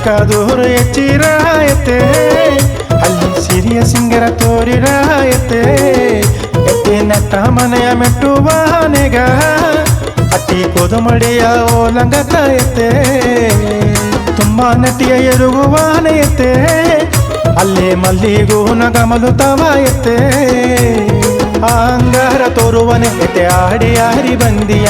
ಜಕ್ಕದೂರು ಎಚ್ಚಿರಾಯತೆ ಅಲ್ಲಿ ಸಿರಿಯ ಸಿಂಗರ ತೋರಿರಾಯತೆ ಎತ್ತೆ ನೆಟ್ಟ ಮನೆಯ ಮೆಟ್ಟುವಾನೆಗ ಅಟ್ಟಿ ಕೋದುಮಡಿಯ ಓಲಂಗತಾಯತೆ ತುಂಬ ನಟಿಯ ಎರುಗುವಾನೆಯತೆ ಅಲ್ಲೇ ಮಲ್ಲಿಗೂನ ಗಮಲುತವಾಯತೆ ಅಂಗಾರ ತೋರುವನೆ ಎತೆ ಆಡಿ ಆಡಿ ಬಂದಿಯ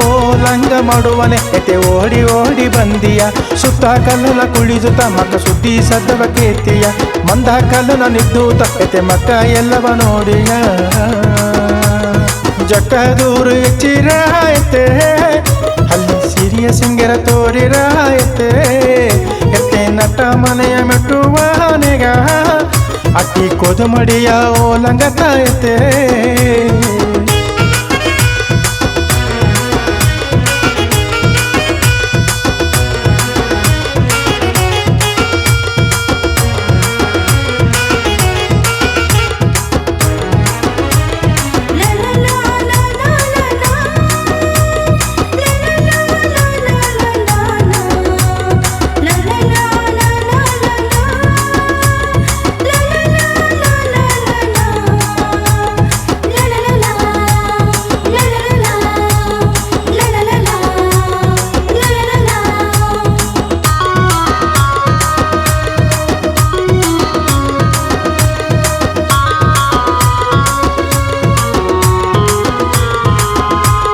ಓಲಂಗ ಮಾಡುವನೆ ಎತೆ ಓಡಿ ಓಡಿ ಬಂದಿಯ ಸುತ್ತ ಕಲ್ಲನ ಕುಳಿಸುತ್ತ ಮಕ್ಕ ಸುದ್ದಿ ಸದ್ದವ ಕೇತಿಯ ಮಂದ ಕಲ್ಲನ ನಿದ್ದೂತ ಎತೆ ಮಕ್ಕ ಎಲ್ಲವ ನೋಡಿಯ ಜಕ್ಕದೂರು ಎಚ್ಚಿರಾಯತೆ ಅಲ್ಲಿ ಸಿರಿಯ ಸಿಂಗರ ತೋರಿರಾಯತೆ ಎತ್ತೆ ನಟ್ಟ ಮನೆಯ ಮೆಟ್ಟುವಾನೆಗ ಅಟ್ಟಿ ಕೋದುಮಡಿಯ ಓಲಂಗತಾಯತೆ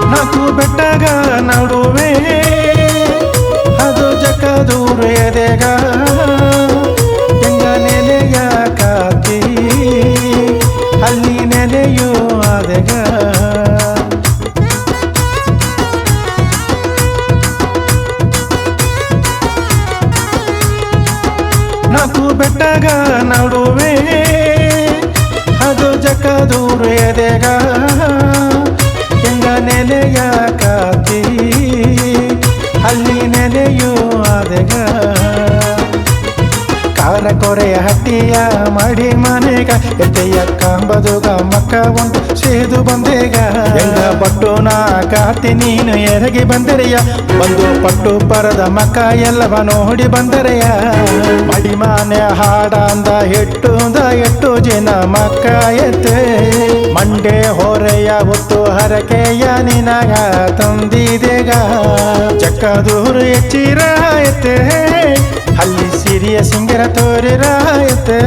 ನಾಲ್ಕು ಬೆಟ್ಟಗ ನಡುವೆ ಅದು ಜಕ್ಕದೂರು ಎದೆಗ ಹೆಂಗ ನೆಲೆಯ ಕಾತಿ ಅಲ್ಲಿ ನೆಲೆಯು ಆದೆಗ ನಾಲ್ಕು ಬೆಟ್ಟಗ ನಡುವೆ ಅದು ಜಕ್ಕದೂರು ಎದೆಗ ನೆಲೆಯ ಕಾತಿ ಅಲ್ಲಿ ನೆಲೆಯು ಆದೆಗ ಕಾರ ಕೊರೆಯ ಹಟ್ಟಿಯ ಮಾಡಿ ಮನೆಗ ಎತ್ತೆಯ ಕಾಂಬದುಗ ಮಕ್ಕ ಒಂದು ಸೇದು ಬಂದೇಗ ಎಲ್ಲ ಪಟ್ಟು ನಾ ಕಾತಿ ನೀನು ಎರಗಿ ಬಂದರೆಯ ಒಂದು ಪಟ್ಟು ಪರದ ಮಕ್ಕ ಎಲ್ಲವ ನೋಡಿ ಬಂದರೆಯ ಮಡಿಮಾನೆ ಹಾಡಂದ ಎಟ್ಟು ಜನ ಮಕ್ಕ ಎತ್ತೆ ಮಂಡೆ ಹೊರೆಯ ಒತ್ತು ಹರಕೆಯ ನಿನಗ ತಂದಿದೆಗ ಜಕ್ಕದೂರು ಎಚ್ಚಿರಾಯತೆ ಅಲ್ಲಿ ಸಿರಿಯ ಸಿಂಗರ ತೋರಿರಾಯತೆ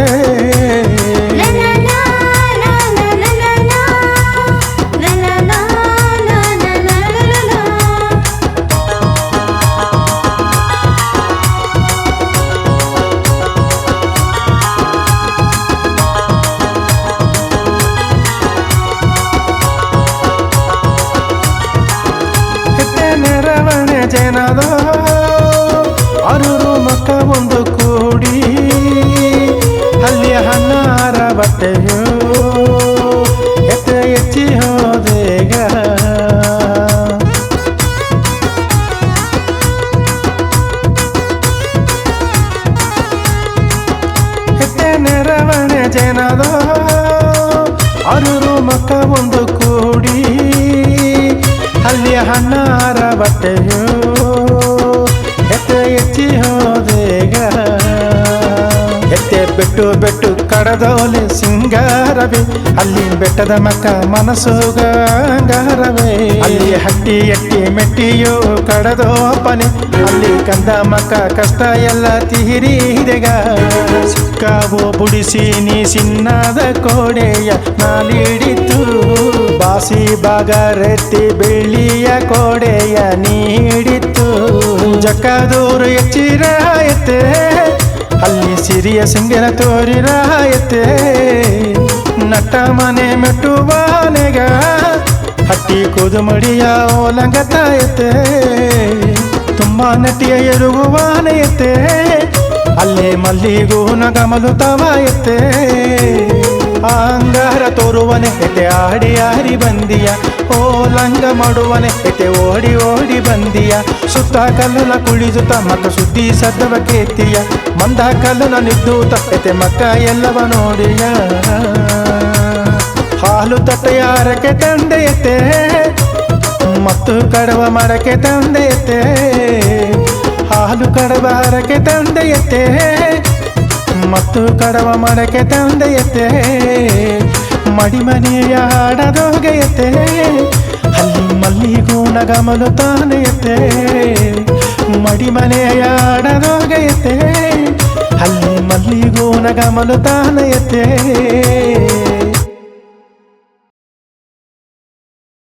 ನೆರವಣೆ ಜನದ ಅರೂರು ಮಕ್ಕ ಒಂದು ಕೂಡಿ ಅಲ್ಲಿಯ ಹನ್ನಾರ ಬಟ್ಟೆಯು ಎತ್ತೆ ಎಚ್ಚಿ ಹೋದೆಗ ಎತ್ತೆ ನೆರವಣೆ ಜನದ ಅರೂರು ಮಕ್ಕ ಒಂದು ಕೂಡಿ ಅಲ್ಲಿಯ ಹನ್ನಾರ ಬಟ್ಟೆಯು ಎತ್ತೆ ಎಚ್ಚಿ ಹೋದೆಗ ಎತ್ತೆ ಬೆಟ್ಟು ಕಡದೋಲೆ ಸಿಂಗಾರವೇ ಅಲ್ಲಿ ಬೆಟ್ಟದ ಮಕ್ಕ ಮನಸ್ಸುಗಾರವೇ ಅಲ್ಲಿ ಹಟ್ಟಿ ಎಟ್ಟಿ ಮೆಟ್ಟಿಯೋ ಕಡದೋಪನೆ ಅಲ್ಲಿ ಕಂದ ಮಕ್ಕ ಕಷ್ಟ ಎಲ್ಲ ತೀರಿದೆಗ ಸಿಕ್ಕಾವೋ ಬುಡಿಸಿ ನೀ ಸಿನ್ನದ ಕೋಡೆಯ ನಾಲಿಡಿತು ಬಾಸಿ ಬಾಗರೆತ್ತಿ ಬೆಳ್ಳಿಯ ಕೋಡೆಯ ನೀಡಿತ್ತು ಜಕ್ಕದೂರು ಎಚ್ಚಿರಾಯತೆ ಅಲ್ಲಿ ಸಿರಿಯ ಸಿಂಗರ ತೋರಿರಾಯತೆ ನಟ್ಟ ಮನೆ ಮೆಟ್ಟುವಾನೆಗ ಹಟ್ಟಿ ಕೋದುಮಡಿಯ ಓಲಂಗತಾಯತೆ ತುಂಬ ನಟಿಯ ಎರುಗುವಾನೆಯತೆ ಅಲ್ಲೇ ಮಲ್ಲಿಗೂನ ಗಮಲುತವಾಯತೆ ಅಂಗಾರ ತೋರುವನೆ ಎತೆ ಆಡಿ ಆಡಿ ಬಂದಿಯ ಓಲಂಗ ಮಾಡುವನೆ ಎತೆ ಓಡಿ ಓಡಿ ಬಂದಿಯ ಸುತ್ತ ಕಲ್ಲನ ಕುಳಿಸುತ್ತ ಮಕ್ಕ ಸುದ್ದಿ ಸದ್ದವ ಕೇತಿಯ ಮಂದ ಕಲ್ಲನ ನಿದ್ದೂತ ಎತೆ ಮಕ್ಕ ಎಲ್ಲವ ನೋಡಿಯ ಹಾಲು ತಟ್ಟೆಯಾರಕ್ಕೆ ತಂದೆಯತೆ ಮತ್ತು ಕಡವ ಮರಕ್ಕೆ ತಂದೆಯತೆ ಹಾಲು ಕಡವ ಹರಕೆ ತಂದೆಯತ್ತೆ ಮತ್ತು ಕಡವ ಮಡಕೆ ತಂದೆಯತ್ತೆ ಮಡಿಮನೆಯ ಹಾಡದೋಗೆಯತ್ತೆ ಅಲ್ಲಿ ಮಲ್ಲಿಗೂನ ಗಮಲು ತಾನೆಯತ್ತೆ ಮಡಿಮನೆಯ ಹಾಡದೋಗೆಯತ್ತೆ ಅಲ್ಲಿ ಮಲ್ಲಿಗೂನ ಗಮಲು ತಾನೆಯತ್ತೆ